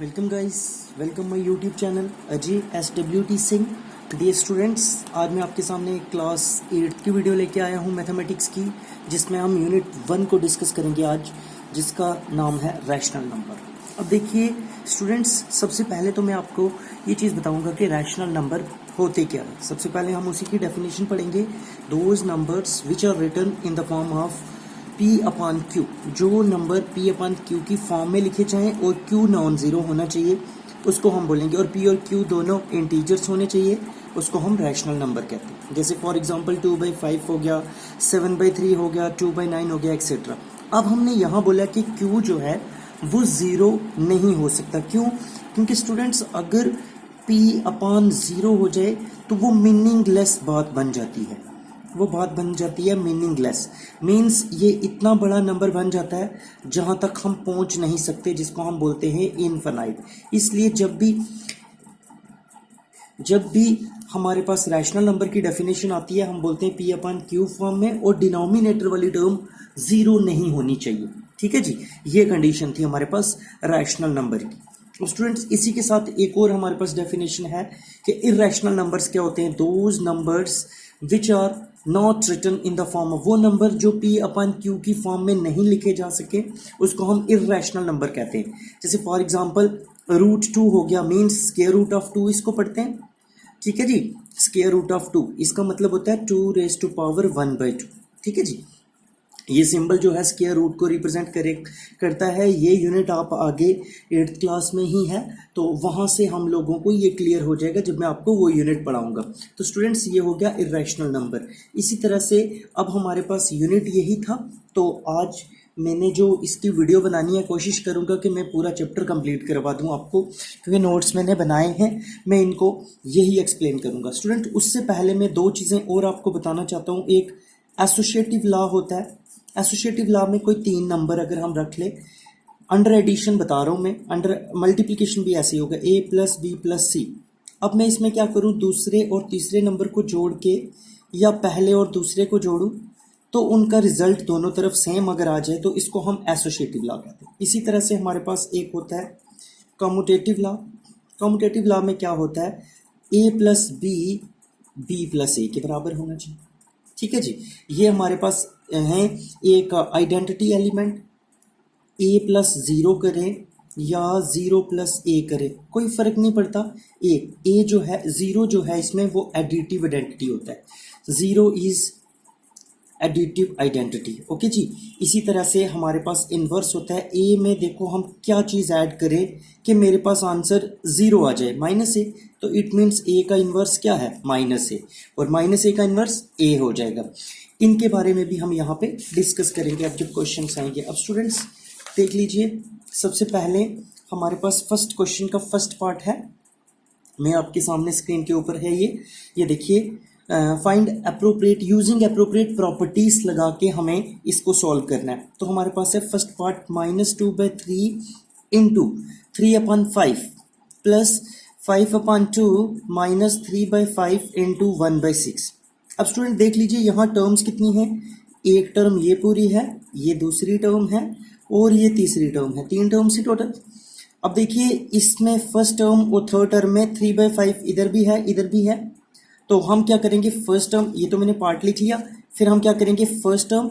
Welcome guys, welcome my YouTube channel Ajay SWT Singh. Dear students, आज मैं आपके सामने क्लास 8 की वीडियो लेके आया हूँ मैथमेटिक्स की, जिसमें हम यूनिट 1 को डिस्कस करेंगे आज, जिसका नाम है रैशनल नंबर। अब देखिए स्टूडेंट्स, सबसे पहले तो मैं आपको ये चीज़ बताऊंगा कि रैशनल नंबर होते क्या है। सबसे पहले हम उसी की डेफिनेशन पढ़ेंगे। Those numbers which are written in the form of P upon Q, जो नंबर P अपॉन Q की फॉर्म में लिखे जाएं और Q नॉन ज़ीरो होना चाहिए, उसको हम बोलेंगे। और P और Q दोनों इंटीजर्स होने चाहिए, उसको हम रैशनल नंबर कहते हैं। जैसे फॉर एग्जांपल 2/5 हो गया, 7/3 हो गया, 2/9 हो गया, एक्सेट्रा। अब हमने यहाँ बोला कि Q जो है वो ज़ीरो नहीं हो सकता। क्यों? क्योंकि स्टूडेंट्स, अगर P अपॉन ज़ीरो हो जाए तो वो मीनिंगलेस बात बन जाती है। वो बात बन जाती है मीनिंगलेस। मीन्स ये इतना बड़ा नंबर बन जाता है जहाँ तक हम पहुँच नहीं सकते, जिसको हम बोलते हैं इनफाइनाइट। इसलिए जब भी हमारे पास रैशनल नंबर की डेफिनेशन आती है, हम बोलते हैं P अपॉन Q फॉर्म में, और डिनोमिनेटर वाली टर्म ज़ीरो नहीं होनी चाहिए। ठीक है जी, ये कंडीशन थी हमारे पास रैशनल नंबर की। स्टूडेंट्स, इसी के साथ एक और हमारे पास डेफिनेशन है कि इर्रेशनल नंबर्स क्या होते हैं। Those numbers which are not written in the form of, वो नंबर जो P अपॉन Q की फॉर्म में नहीं लिखे जा सके, उसको हम इर्रेशनल नंबर कहते हैं। जैसे फॉर एग्जांपल √2 हो गया, मीन्स स्क्वायर रूट ऑफ 2 इसको पढ़ते हैं। ठीक है जी, स्क्वायर रूट ऑफ 2 इसका मतलब होता है 2⁻1/2। ठीक है जी, ये सिंबल जो है स्क्वायर रूट को रिप्रेजेंट करता है। ये यूनिट आप आगे 8th क्लास में ही है, तो वहाँ से हम लोगों को ये क्लियर हो जाएगा जब मैं आपको वो यूनिट पढ़ाऊंगा। तो स्टूडेंट्स, ये हो गया इर्रेशनल नंबर। इसी तरह से अब हमारे पास यूनिट यही था, तो आज मैंने जो इसकी वीडियो बनानी है, कोशिश करूंगा कि मैं पूरा चैप्टर कंप्लीट करवा दूं आपको, क्योंकि नोट्स मैंने बनाए हैं, मैं इनको यही एक्सप्लेन करूंगा। स्टूडेंट, उससे पहले मैं दो चीज़ें और आपको बताना चाहता हूँ। एक एसोसिएटिव लॉ होता है। एसोसिएटिव लॉ में कोई 3 नंबर अगर हम रख ले, अंडर एडिशन बता रहा हूँ मैं, अंडर मल्टीप्लिकेशन भी ऐसे ही होगा, A + B + C। अब मैं इसमें क्या करूँ, दूसरे और तीसरे नंबर को जोड़ के या पहले और दूसरे को जोड़ूँ तो उनका रिजल्ट दोनों तरफ सेम अगर आ जाए तो इसको हम एसोसिएटिव लॉ कहते हैं। इसी तरह से हमारे पास एक होता है कम्यूटेटिव लॉ। कम्यूटेटिव लॉ में क्या होता है, A + B B + A के बराबर होना चाहिए। ठीक है जी, ये हमारे पास है एक आइडेंटिटी एलिमेंट। A + 0 करें या 0 + A करें, कोई फर्क नहीं पड़ता। A जो है, 0 जो है इसमें वो एडिटिव आइडेंटिटी होता है। 0 इज एडिटिव आइडेंटिटी। ओके जी, इसी तरह से हमारे पास इन्वर्स होता है। A में देखो हम क्या चीज़ ऐड करें कि मेरे पास आंसर 0 आ जाए, -A, तो इट मीन्स A का इन्वर्स क्या है, -A, और -A का इन्वर्स A हो जाएगा। इनके बारे में भी हम यहाँ पे डिस्कस करेंगे अब जब क्वेश्चन आएंगे। अब स्टूडेंट्स देख लीजिए, सबसे पहले हमारे पास फर्स्ट क्वेश्चन का फर्स्ट पार्ट है, मैं आपके सामने स्क्रीन के ऊपर है ये देखिए। Find appropriate, using appropriate properties लगा के हमें इसको सॉल्व करना है। तो हमारे पास है first part -2/3 into 3/5 plus 5/2 -3/5 into 1/6। अब स्टूडेंट देख लीजिए, यहाँ टर्म्स कितनी हैं, एक टर्म ये पूरी है, ये दूसरी टर्म है और ये तीसरी टर्म है, 3 टर्म्स ही टोटल। अब देखिए, इसमें फर्स्ट टर्म और थर्ड टर्म में 3/5 इधर भी है, इधर भी है। तो हम क्या करेंगे, फर्स्ट टर्म ये तो मैंने पार्ट लिख लिया, फिर हम क्या करेंगे, फर्स्ट टर्म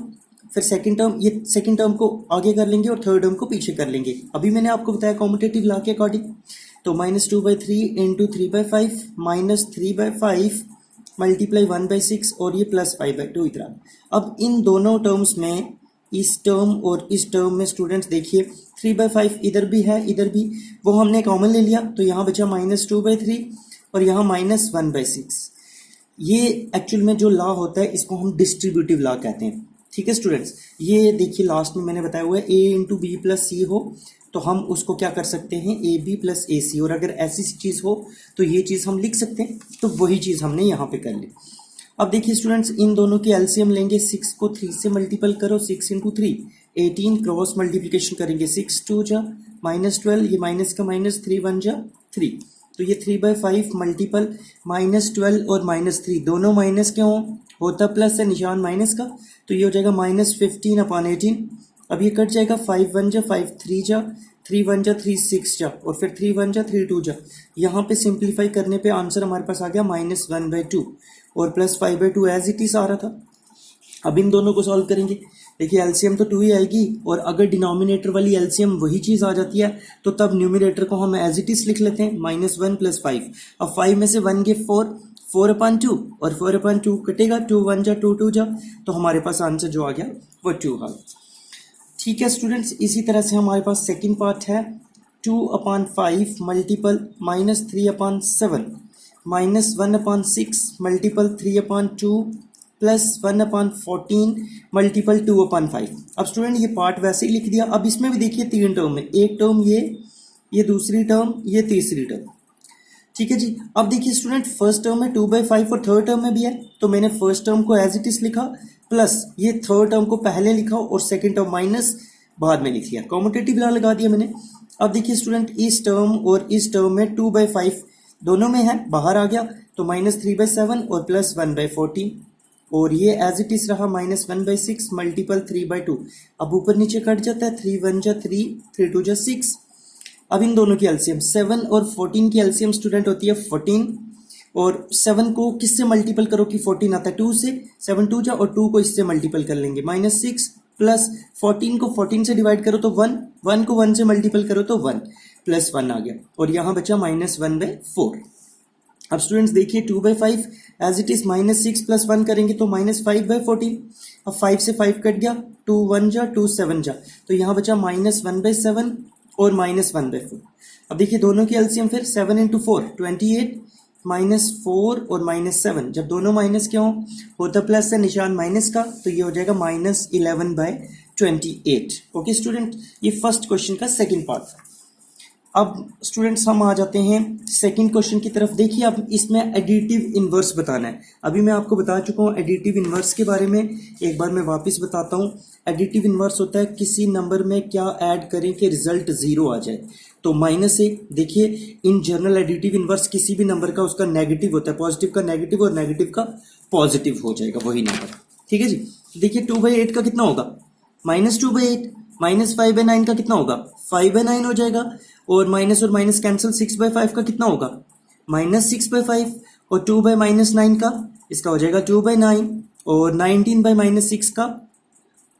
फिर सेकंड टर्म, ये सेकंड टर्म को आगे कर लेंगे और थर्ड टर्म को पीछे कर लेंगे। अभी मैंने आपको बताया कॉम्पिटेटिव लॉ के अकॉर्डिंग। तो -2/3 इंटू 3/5 -3/5 मल्टीप्लाई 1/6 और ये +5/2 इतना। अब इन दोनों टर्म्स में, इस टर्म और इस टर्म में स्टूडेंट्स देखिए 3/5 इधर भी है, इधर भी, वो हमने कॉमन ले लिया, तो यहाँ बचा -2/3 और यहाँ -1/6। ये एक्चुअल में जो लॉ होता है इसको हम डिस्ट्रीब्यूटिव लॉ कहते हैं। ठीक है स्टूडेंट्स, ये देखिए लास्ट में मैंने बताया हुआ है, A × B + C हो तो हम उसको क्या कर सकते हैं, AB + AC, और अगर ऐसी चीज़ हो तो ये चीज़ हम लिख सकते हैं। तो वही चीज़ हमने यहाँ पे कर ली। अब देखिए स्टूडेंट्स, इन दोनों की एलसीएम लेंगे, 6 को 3 से मल्टीपल करो, 6 × 3 18, क्रॉस मल्टीप्लिकेशन करेंगे, 6 2 जा -12, ये माइनस का माइनस, 3 1 जा 3, तो ये 3/5 मल्टीपल -12 और -3 दोनों माइनस के होता प्लस है, निशान माइनस का, तो ये हो जाएगा -15/18। अब ये कट जाएगा, 5 1 जा 5 3 जा 3 1 जा 3 6 जा और फिर 3 1 जा 3 2 जा। यहाँ पे सिंप्लीफाई करने पे आंसर हमारे पास आ गया -1/2 और +5/2 एज इट इज आ रहा था। अब इन दोनों को सॉल्व करेंगे। देखिए एलसीएम तो 2 ही आएगी और अगर डिनोमिनेटर वाली एलसीएम वही चीज़ आ जाती है तो तब न्यूमिनेटर को हम एज इट इज लिख लेते हैं -1 + 5। अब 5 में से 1 गए 4/2 और 4/2 कटेगा, 2 1 जा 2 2 जा, तो हमारे पास आंसर जो आ गया वो 2 आ गया। ठीक है स्टूडेंट्स, इसी तरह से हमारे पास सेकंड पार्ट है 2/5 मल्टीपल -3/7 -1/6 मल्टीपल 3/2 प्लस 1/14 मल्टीपल 2/5। अब स्टूडेंट ये पार्ट वैसे ही लिख दिया। अब इसमें भी देखिए 3 टर्म है, एक टर्म ये दूसरी टर्म, ये तीसरी टर्म। ठीक है जी। अब देखिए स्टूडेंट फर्स्ट टर्म में 2/5 और थर्ड टर्म में भी है, तो मैंने फर्स्ट टर्म को एज इट इज लिखा प्लस ये थर्ड टर्म को पहले लिखा और सेकंड टर्म माइनस बाद में लिख दिया, कॉम्यूटेटिव ला लगा दिया मैंने। अब देखिए स्टूडेंट इस टर्म और इस टर्म में 2/5 दोनों में है, बाहर आ गया तो -3/7 और प्लस 1/14 और ये एज इट इज रहा -1/6 मल्टीपल 3/2। अब ऊपर नीचे कट जाता है, 3 1 जा 3 3 2 जा 6। अब इन दोनों की एलसीएम 7 और 14 की एलसीएम स्टूडेंट होती है 14 और 7 को किससे मल्टीपल करो कि 14 आता है 2 से, 7 2 जा और 2 को इससे मल्टीपल कर लेंगे -6 प्लस 14 को 14 से डिवाइड करो तो 1, 1 को 1 से मल्टीपल करो तो 1 प्लस 1 आ गया और यहाँ बचा -1/4। अब स्टूडेंट्स देखिए 2/5 एज इट इज -6 प्लस 1 करेंगे तो -5/14। अब 5 से 5 कट गया, 2 1 जा 2 7 जा, तो यहाँ बचा -1/7 और -1/4। अब देखिए दोनों की एलसीएम फिर 7 × 4 28 -4 और -7, जब दोनों माइनस के होता प्लस है निशान माइनस का, तो ये हो जाएगा -11/28। ओके स्टूडेंट, ये फर्स्ट क्वेश्चन का सेकंड पार्ट था। अब स्टूडेंट्स हम आ जाते हैं सेकंड क्वेश्चन की तरफ। देखिए अब इसमें एडिटिव इनवर्स बताना है। अभी मैं आपको बता चुका हूँ एडिटिव इनवर्स के बारे में, एक बार मैं वापस बताता हूँ। एडिटिव इनवर्स होता है किसी नंबर में क्या ऐड करें कि रिजल्ट 0 आ जाए। तो -1, देखिए इन जनरल एडिटिव इनवर्स किसी भी नंबर का उसका नेगेटिव होता है, पॉजिटिव का नेगेटिव और नेगेटिव का पॉजिटिव हो जाएगा वही नंबर। ठीक है जी। देखिए 2/8 का कितना होगा -2/8, -5/9 का कितना होगा 5/9 हो जाएगा और माइनस कैंसिल 6/5 का कितना होगा -6/5 और 2/-9 का इसका हो जाएगा 2/9 और 19/-6 का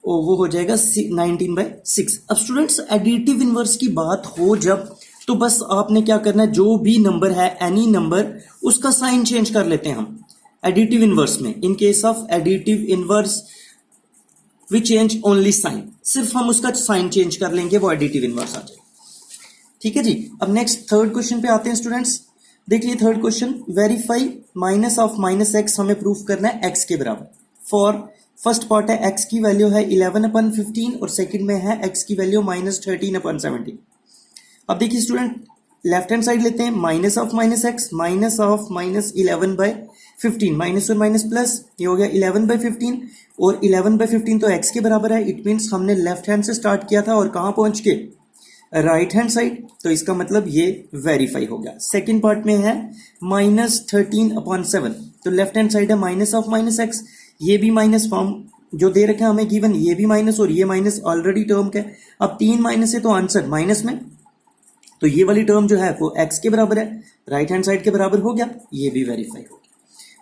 और वो हो जाएगा 19/6। अब स्टूडेंट्स एडिटिव इनवर्स की बात हो जब, तो बस आपने क्या करना है, जो भी नंबर है एनी नंबर उसका साइन चेंज कर लेते हैं हम एडिटिव इनवर्स में। In case of additive inverse we change only sign, सिर्फ हम उसका साइन चेंज कर लेंगे, वो एडिटिव इनवर्स आ जाएगा। ठीक है जी। अब नेक्स्ट थर्ड क्वेश्चन पे आते हैं स्टूडेंट्स। देखिए थर्ड क्वेश्चन, वेरीफाई -(-x) हमें प्रूफ करना है x के बराबर। फॉर फर्स्ट पार्ट है x की वैल्यू है 11/15 और सेकंड में है x की वैल्यू -13/17। अब देखिए स्टूडेंट लेफ्ट हैंड साइड लेते हैं, -(-x) -(-11/15) माइनस और माइनस प्लस, ये हो गया 11/15 और 11/15 तो x के बराबर है। इट मीन्स हमने लेफ्ट हैंड से स्टार्ट किया था और कहाँ पहुंच के राइट हैंड साइड, तो इसका मतलब ये वेरीफाई हो गया। सेकंड पार्ट में है -13/7, तो लेफ्ट हैंड साइड है -(-x), ये भी माइनस फॉर्म जो दे रखा है हमें गिवन, ये भी माइनस और ये माइनस ऑलरेडी टर्म का है। अब 3 माइनस है तो आंसर माइनस में, तो ये वाली टर्म जो है वो x के बराबर है, राइट हैंड साइड के बराबर हो गया, ये भी वेरीफाई हो गया।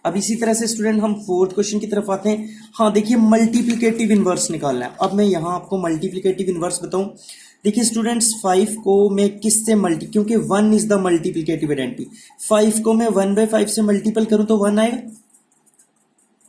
अब इसी तरह से स्टूडेंट हम फोर्थ क्वेश्चन की तरफ आते हैं। हाँ देखिए मल्टीप्लिकेटिव इनवर्स निकालना है। अब मैं यहाँ आपको मल्टीप्लिकेटिव इनवर्स बताऊं। देखिए स्टूडेंट्स 5 को मैं किससे क्योंकि 1 इज द मल्टीप्लिकेटिव आइडेंटिटी, 5 को मैं 1/5 से मल्टीपल करूं तो 1 आएगा।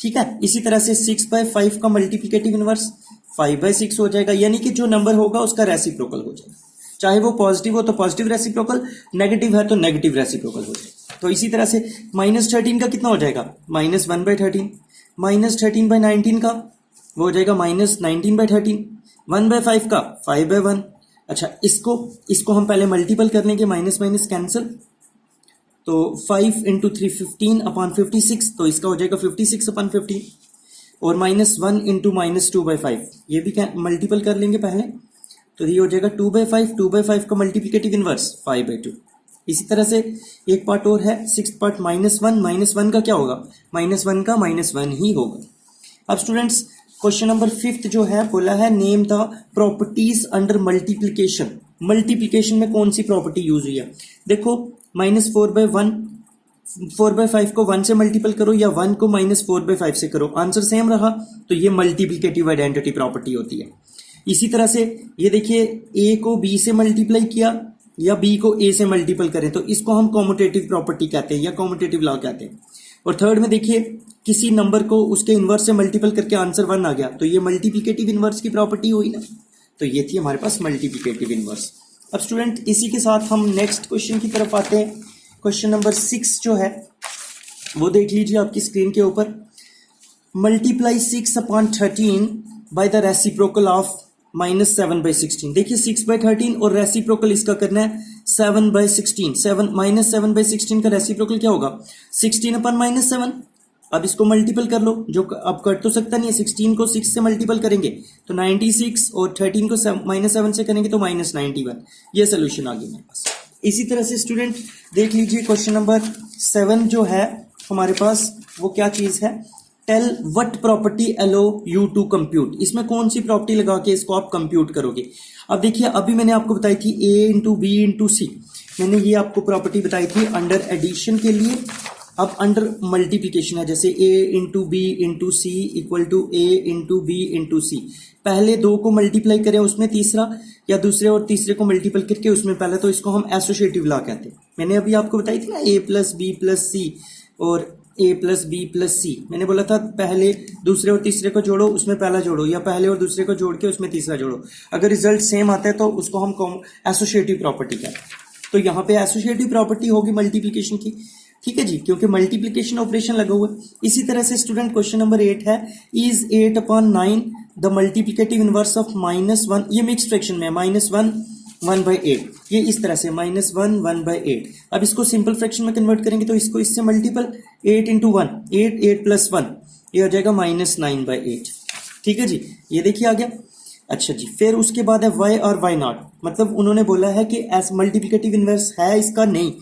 ठीक है, इसी तरह से 6/5 का मल्टीप्लिकेटिव इनवर्स 5/6 हो जाएगा, यानी कि जो नंबर होगा उसका रेसिप्रोकल हो जाएगा, चाहे वो पॉजिटिव हो तो पॉजिटिव रेसिप्रोकल, नेगेटिव है तो नेगेटिव रेसिप्रोकल हो जाएगा। तो इसी तरह से -13 का कितना हो जाएगा -1/13, -13/19 का वो हो जाएगा -19/13, 1/5 का 5/1। अच्छा इसको हम पहले मल्टीपल कर लेंगे, माइनस माइनस कैंसिल, तो 5 × 3 15/56, तो इसका हो जाएगा 56/15 और -1 × -2/5, ये भी मल्टीपल कर लेंगे पहले, तो ये हो जाएगा 2/5 का मल्टीप्लिकेटिव इनवर्स 5/2। इसी तरह से एक पार्ट और है, 6th पार्ट -1 का क्या होगा -1 का -1 ही होगा। अब स्टूडेंट्स क्वेश्चन नंबर 5th जो है बोला है name the properties under multiplication. Multiplication में कौन सी प्रॉपर्टी यूज हुई है? देखो -4/1, 4/5 को 1 से मल्टीपल करो या 1 को -4/5 से करो, आंसर सेम रहा, तो ये मल्टीप्लिकेटिव आइडेंटिटी प्रॉपर्टी होती है। इसी तरह से ये देखिए a को b से मल्टीप्लाई किया या b को a से मल्टीपल करें तो इसको हम कॉम्यूटेटिव प्रॉपर्टी कहते हैं या कॉम्यूटेटिव लॉ कहते हैं। और थर्ड में देखिए किसी नंबर को उसके इनवर्स से मल्टीपल करके आंसर 1 आ गया तो ये मल्टीप्लिकेटिव इनवर्स की प्रॉपर्टी हुई ना, तो ये थी हमारे पास मल्टीप्लिकेटिव इनवर्स। अब स्टूडेंट इसी के साथ हम नेक्स्ट क्वेश्चन की तरफ आते हैं। क्वेश्चन नंबर 6 जो है वो देख लीजिए आपकी स्क्रीन के ऊपर। Multiply 6/13 by the reciprocal of -7/16। देखिए 6/13 और रेसिप्रोकल इसका करना है 7/16। -7/16 का रेसिप्रोकल क्या होगा? 16/-7। अब इसको मल्टीपल कर लो, जो अब कट तो सकता नहीं है, 16 को 6 से मल्टीपल करेंगे तो 96 और 13 को -7 से करेंगे तो -91। ये सोल्यूशन आ गया मेरे पास। इसी तरह से स्टूडेंट देख लीजिए क्वेश्चन नंबर 7 जो है हमारे पास वो क्या चीज है? Tell what property allow you to compute. इसमें कौन सी प्रॉपर्टी लगा के इसको आप कंप्यूट करोगे? अब देखिए अभी मैंने आपको बताई थी a इंटू बी इंटू सी, मैंने ये आपको प्रॉपर्टी बताई थी अंडर एडिशन के लिए। अब अंडर मल्टीप्लिकेशन है, जैसे a into b into c equal to a into b into c. पहले दो को मल्टीप्लाई करें उसमें तीसरा, या दूसरे और तीसरे को मल्टीपल करके उसमें पहले, तो इसको हम एसोसिएटिव लॉ कहते हैं। मैंने अभी आपको बताई थी ना a प्लस बी प्लस सी और a प्लस बी प्लस सी। मैंने बोला था पहले दूसरे और तीसरे को जोड़ो उसमें पहला जोड़ो, या पहले और दूसरे को जोड़ के उसमें तीसरा जोड़ो। अगर रिजल्ट सेम आता है तो उसको हम एसोसिएटिव प्रॉपर्टी कहते हैं। तो यहाँ पे एसोसिएटिव प्रॉपर्टी होगी मल्टीप्लिकेशन की, ठीक है जी, क्योंकि मल्टीप्लिकेशन ऑपरेशन लगा हुआ है। इसी तरह से स्टूडेंट क्वेश्चन नंबर 8 है, is 8/9 the multiplicative inverse of -1। ये मिक्स फ्रैक्शन में -1 1/8, ये इस तरह से -1 1/8। अब इसको सिंपल फ्रैक्शन में कन्वर्ट करेंगे तो इसको इससे मल्टीपल 8 इंटू 1 8 8 प्लस 1 ये हो जाएगा -9/8। ठीक है जी, ये देखिए आ गया। अच्छा जी, फिर उसके बाद है y और y नॉट, मतलब उन्होंने बोला है कि एस मल्टीप्लिकेटिव इनवर्स है इसका, नहीं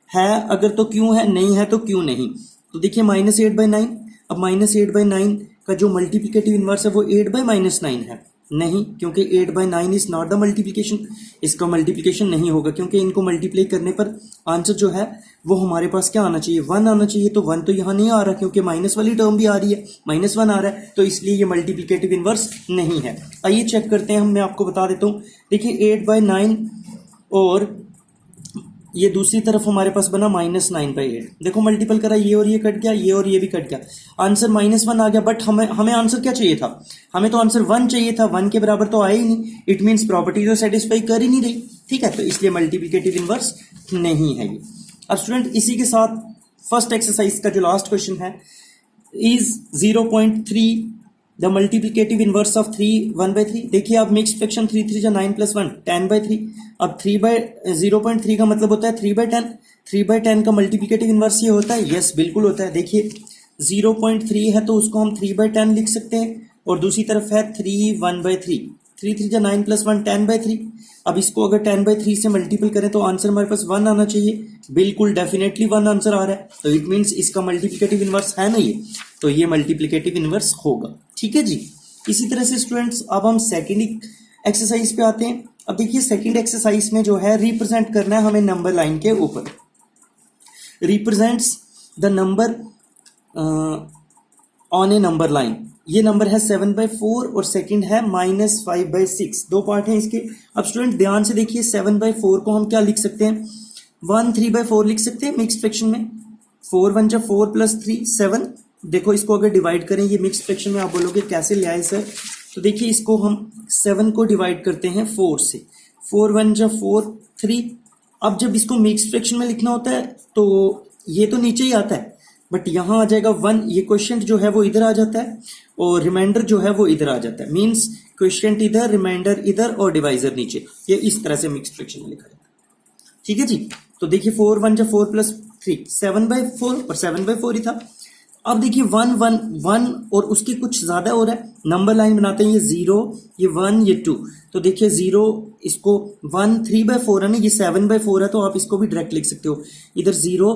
है अगर तो क्यों है, नहीं है तो क्यों नहीं। तो देखिए -8/9, अब -8/9 का जो मल्टीप्लिकेटिव इनवर्स है वो 8/-9 है, नहीं, क्योंकि 8/9 इज नॉट द मल्टीप्लिकेशन, इसका मल्टीप्लिकेशन नहीं होगा, क्योंकि इनको मल्टीप्लाई करने पर आंसर जो है वो हमारे पास क्या आना चाहिए? 1 आना चाहिए। तो 1 तो यहाँ नहीं आ रहा, क्योंकि माइनस वाली टर्म भी आ रही है, -1 आ रहा है, तो इसलिए ये मल्टीप्लिकेटिव इनवर्स नहीं है। आइए चेक करते हैं, मैं आपको बता देता हूँ। देखिए 8/9 और ये दूसरी तरफ हमारे पास बना -9/8। देखो मल्टीपल करा, ये और ये कट गया, ये और ये भी कट गया, आंसर -1 आ गया। बट हमें आंसर क्या चाहिए था? हमें तो आंसर 1 चाहिए था, 1 के बराबर तो आया ही नहीं। इट मीन्स प्रॉपर्टी तो सेटिस्फाई कर ही नहीं रही, ठीक है, तो इसलिए मल्टीप्लिकेटिव इनवर्स नहीं है ये। अब स्टूडेंट इसी के साथ फर्स्ट एक्सरसाइज का जो लास्ट क्वेश्चन है, is 0.3 the multiplicative inverse of 3 1/3। देखिए आप मिक्स फ्रैक्शन 3 3 9 + 1 10/3। अब 0.3 का मतलब होता है 3/10। 3/10 का मल्टीप्लिकेटिव इनवर्स ये होता है, यस बिल्कुल होता है। देखिए 0.3 है तो उसको हम 3/10 लिख सकते हैं, और दूसरी तरफ है 3 1/3। 3 3 9 + 1 10/3। अब इसको अगर 10/3 से मल्टीपल करें तो आंसर हमारे पास 1 आना चाहिए, बिल्कुल डेफिनेटली 1 आंसर आ रहा है, तो इट मीन्स इसका मल्टीप्लिकेटिव इनवर्स है ना ये, तो ये मल्टीप्लिकेटिव इनवर्स होगा। ठीक है जी। इसी तरह से स्टूडेंट्स अब हम सेकेंड एक्सरसाइज पे आते हैं। अब देखिए सेकेंड एक्सरसाइज में जो है रिप्रेजेंट करना है हमें नंबर लाइन के ऊपर। Represents the number on A number line. ये नंबर है 7/4 और सेकंड है -5/6। दो पार्ट हैं इसके। अब स्टूडेंट ध्यान से देखिए 7/4 को हम क्या लिख सकते हैं? 1 3/4 लिख सकते हैं मिक्स फ्रैक्शन में। 4 1 जा 4 + 3 7। देखो इसको अगर डिवाइड करें ये मिक्स फ्रैक्शन में, आप बोलोगे कैसे ले आए सर? तो देखिए इसको हम 7 को डिवाइड करते हैं 4 से। 4 1 जा 4 3। अब जब इसको मिक्स फ्रैक्शन में लिखना होता है तो ये तो नीचे ही आता है, बट यहाँ आ जाएगा 1। ये क्वेश्चन जो है वो इधर आ जाता है और रिमाइंडर जो है वो इधर आ जाता है। मीन्स क्वेश्चन इधर, रिमाइंडर इधर और डिवाइजर नीचे। ये इस तरह से मिक्स फ्रैक्शन में लिखा जाता है। ठीक है जी। तो देखिए 4 1 जा 4 + 3 7/4 और 7/4 ही था। अब देखिए 1 1 1 और उसके कुछ ज्यादा हो रहा है। नंबर लाइन बनाते हैं, ये 0 ये 1 ये 2। तो देखिए 0 इसको 1 3/4 है ना, ये 7/4 है, तो आप इसको भी डायरेक्ट लिख सकते हो। इधर 0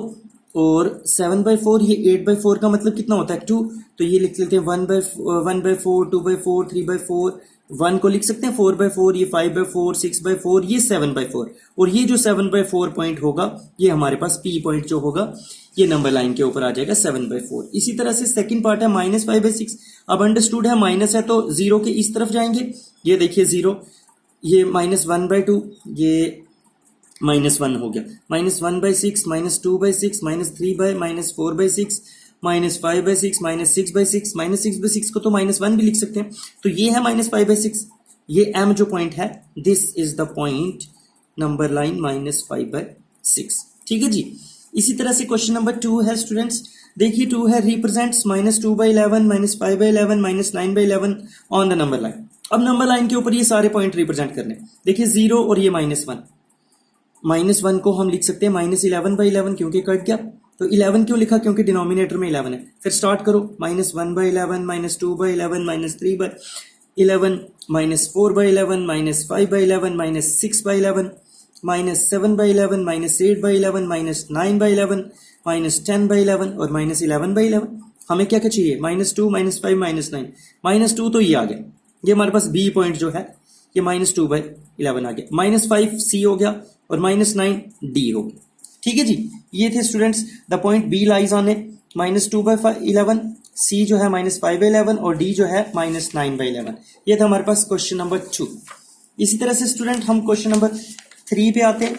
और 7/4, ये 8/4 का मतलब कितना होता है 2। तो ये लिख लेते हैं 1/4 2/4 3/4 1 को लिख सकते हैं 4/4, ये 5/4, 6/4, ये 7/4, और ये जो 7/4 पॉइंट होगा ये हमारे पास P पॉइंट जो होगा ये नंबर लाइन के ऊपर आ जाएगा 7/4। इसी तरह से सेकंड पार्ट है -5/6। अब अंडरस्टूड है माइनस है तो जीरो के इस तरफ जाएंगे, ये देखिए जीरो, ये -1/2, ये -1 हो गया, -1/6, -2/6, -3/, -4/6, -5/6, -6/6, -6/6 को तो -1 भी लिख सकते हैं, तो ये है -5/6। ये M जो पॉइंट है, this is the point number line -5/6। ठीक है जी। इसी तरह से क्वेश्चन नंबर 2 है स्टूडेंट्स, देखिए 2 है represents -2/11, -5/11, -9/11 on the number line. अब नंबर लाइन के ऊपर ये सारे पॉइंट रिप्रेजेंट करने, देखिए 0 और ये -1, -1 को हम लिख सकते हैं -11/11 क्योंकि कट गया, तो 11 क्यों लिखा, क्योंकि डिनोमिनेटर में 11 है। फिर स्टार्ट करो, -1/11, -2/11, -3/11, -4/11, -5/11, -6/11, -7/11, -8/11, -9/11, -10/11 और -11/11। हमें क्या क्या चाहिए, -2, -5, -9, -2 तो ये आ गया, ये हमारे पास B पॉइंट जो है ये -2/11 आ गया, -5 C हो गया और -9 D हो गया। ठीक है जी, ये थे students the point B lies on A -2/11, C जो है -5/11 और D जो है -9/11। ये था हमारे पास क्वेश्चन नंबर 2। इसी तरह से स्टूडेंट हम क्वेश्चन नंबर 3 पे आते हैं।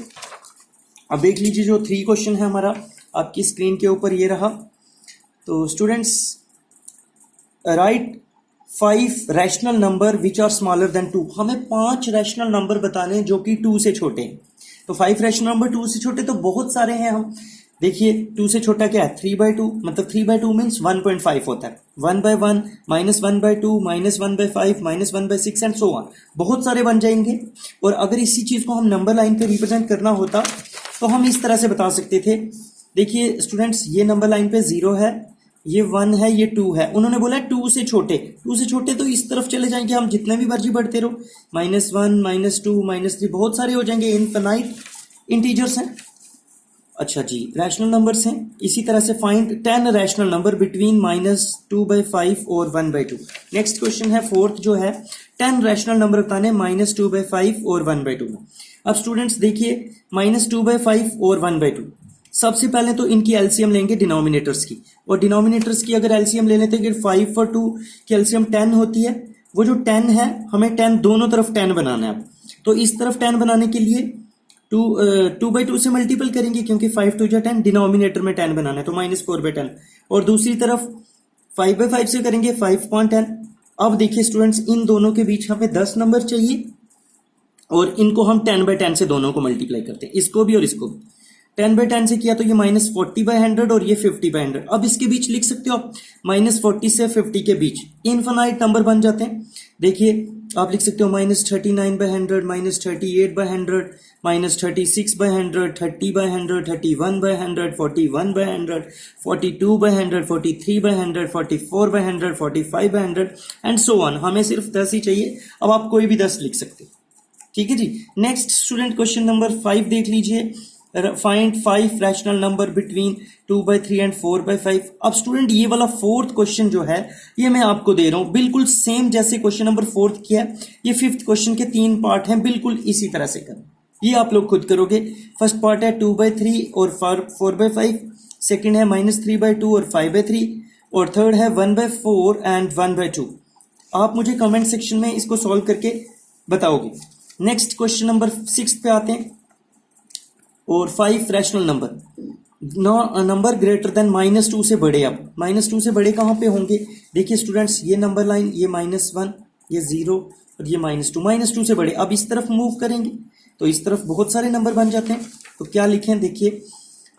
अब देख लीजिए जो 3 क्वेश्चन है हमारा आपकी स्क्रीन के ऊपर ये रहा। तो students write 5 rational number which are smaller than 2। हमें 5 रैशनल नंबर बताने हैं जो कि 2 से छोटे हैं। तो 5 रैशनल नंबर 2 से छोटे तो बहुत सारे हैं। हम देखिए 2 से छोटा क्या है, 3/2, मतलब 3/2 मीन्स 1.5 होता है, 1/1, -1/2, -1/5, -1/6 एंड सो ऑन, बहुत सारे बन जाएंगे। और अगर इसी चीज को हम नंबर लाइन पे रिप्रेजेंट करना होता तो हम इस तरह से बता सकते थे। देखिए स्टूडेंट्स ये नंबर लाइन पे 0 है, ये 1 है, ये 2 है, उन्होंने बोला 2 से छोटे, 2 से छोटे तो इस तरफ चले जाएंगे हम, जितने भी मर्जी बढ़ते रहो, -1, -2, -3 बहुत सारे हो जाएंगे, इनफिनाइट इंटीजर्स हैं। अच्छा जी, रैशनल नंबर्स हैं। इसी तरह से फाइंड 10 रैशनल नंबर बिटवीन -2/5 और 1/2। नेक्स्ट क्वेश्चन है फोर्थ जो है 10 रैशनल नंबर बताने -2/5 और 1/2 में। अब स्टूडेंट्स देखिए -2/5 और 1/2, सबसे पहले तो इनकी एलसीएम लेंगे डिनोमिनेटर्स की, और डिनोमिनेटर्स की अगर एलसीएम ले लेते हैं 5 और 2 की एलसीएम 10 होती है। वो जो 10 है हमें 10 दोनों तरफ 10 बनाना है। तो इस तरफ 10 बनाने के लिए 2/2 से मल्टीपल करेंगे क्योंकि 5 2 10, डिनोमिनेटर में 10 बनाना है तो -4/10, और दूसरी तरफ 5/5 से करेंगे 5.10। अब देखिए स्टूडेंट्स इन दोनों के बीच हमें 10 नंबर चाहिए और इनको हम 10/10 से दोनों को मल्टीप्लाई करते हैं, इसको भी और इसको भी। 10/10 से किया तो ये -40/100 और ये 50/100। अब इसके बीच लिख सकते हो आप -40 से 50 के बीच इनफाइनाइट नंबर बन जाते हैं। देखिए आप लिख सकते हो -39/100, -38/100, -36/100, 30/100, 31/100, 41/100, 42/100, 43/100, 44/100, 45/100 एंड सो ऑन। हमें सिर्फ 10 ही चाहिए, अब आप कोई भी 10 लिख सकते हो। ठीक है जी। नेक्स्ट स्टूडेंट क्वेश्चन नंबर 5 देख लीजिए, find 5 rational number between 2/3 and 4/5। अब स्टूडेंट ये वाला फोर्थ क्वेश्चन जो है ये मैं आपको दे रहा हूं बिल्कुल सेम जैसे क्वेश्चन नंबर 4 किया है। ये 5th क्वेश्चन के 3 पार्ट हैं, बिल्कुल इसी तरह से करें, ये आप लोग खुद करोगे। फर्स्ट पार्ट है 2/3 और 4/5, सेकंड है -3/2 और 5/3, और थर्ड है 1/4 एंड 1/2। आप मुझे कमेंट सेक्शन में इसको सॉल्व करके बताओगे। नेक्स्ट क्वेश्चन नंबर 6 पे आते हैं, और 5 rational number number greater than -2 से बड़े। अब -2 से बड़े कहाँ पे होंगे, देखिए स्टूडेंट्स ये नंबर लाइन, ये -1, ये 0 और ये -2 से बड़े। अब इस तरफ मूव करेंगे तो इस तरफ बहुत सारे नंबर बन जाते हैं। तो क्या लिखें, देखिए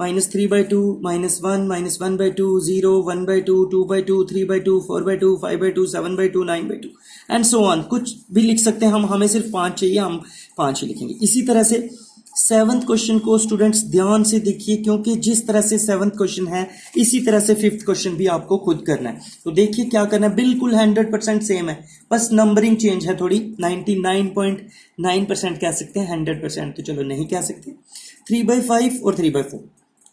-3/2, -1, -1/2, 0, 1/2, 2/2, 3/2, 4/2, 5/2, 7/2, 9/2 एंड सो ऑन। कुछ भी लिख सकते हैं हम, हमें सिर्फ 5 चाहिए, हम 5 ही लिखेंगे। इसी तरह से 7th क्वेश्चन को स्टूडेंट्स ध्यान से देखिए, क्योंकि जिस तरह से 7th क्वेश्चन है इसी तरह से 5th क्वेश्चन भी आपको खुद करना है। तो देखिए क्या करना है, बिल्कुल 100% सेम है, बस नंबरिंग चेंज है थोड़ी। 99.9% कह सकते हैं, 100% तो चलो नहीं कह सकते। 3/5 और 3/4।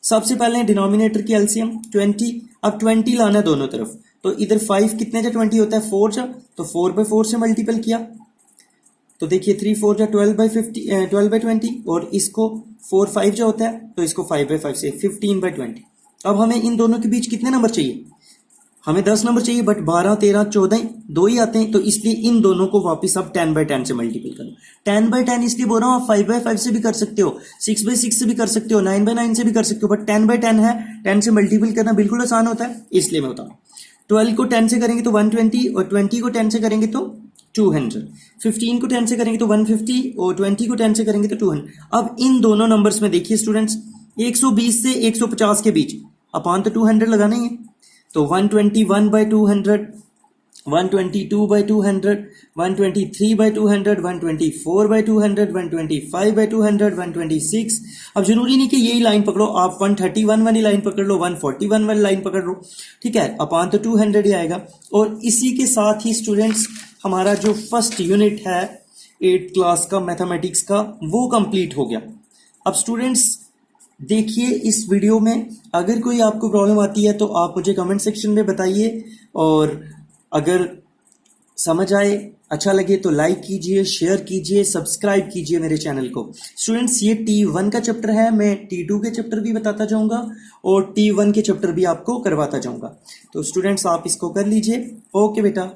सबसे पहले डिनोमिनेटर की एलसीएम 20। अब 20 लाना है दोनों तरफ, तो इधर 5 कितने जा 20 होता है 4 जा, तो 4/4 से मल्टीपल किया तो देखिए 3 4 जा 12/20 और इसको 4 5 जो होता है तो इसको 5/5 से 15/20। अब हमें इन दोनों के बीच कितने नंबर चाहिए? हमें 10 नंबर चाहिए, बट 12 13 14 दो ही आते हैं, तो इसलिए इन दोनों को वापस आप 10/10 से मल्टीपल करो। 10/10 इसलिए बोल रहा हूँ, आप 5/5 से भी कर सकते हो, 6/6 से भी कर सकते हो, 9/9 से भी कर सकते हो, बट 10/10 है, 10 से मल्टीपल करना बिल्कुल आसान होता है, इसलिए मैं बताऊँ। 12 को 10 से करेंगे तो 120 और 20 को 10 से करेंगे तो 200। 15 को 10 से करेंगे तो 150 और 20 को 10 से करेंगे तो 200। अब इन दोनों नंबर्स में देखिए स्टूडेंट्स, 120 से 150 के बीच अपान तो 200 लगाना ही है, तो 121/200, 122/200, 123/200, 124/200, 125/200, 126। अब जरूरी नहीं कि यही लाइन पकड़ो, आप 131 वाली लाइन पकड़ लो, 141 वाली लाइन पकड़ लो, ठीक है, अपान तो 200 ही आएगा। और इसी के साथ ही स्टूडेंट्स हमारा जो फर्स्ट यूनिट है 8th क्लास का मैथमेटिक्स का वो कंप्लीट हो गया। अब स्टूडेंट्स देखिए इस वीडियो में अगर कोई आपको प्रॉब्लम आती है तो आप मुझे कमेंट सेक्शन में बताइए, और अगर समझ आए, अच्छा लगे तो लाइक कीजिए, शेयर कीजिए, सब्सक्राइब कीजिए मेरे चैनल को। स्टूडेंट्स ये T1 का चैप्टर है, मैं T2 के चैप्टर भी बताता जाऊंगा और T1 के चैप्टर भी आपको करवाता जाऊंगा, तो स्टूडेंट्स आप इसको कर लीजिए। ओके बेटा।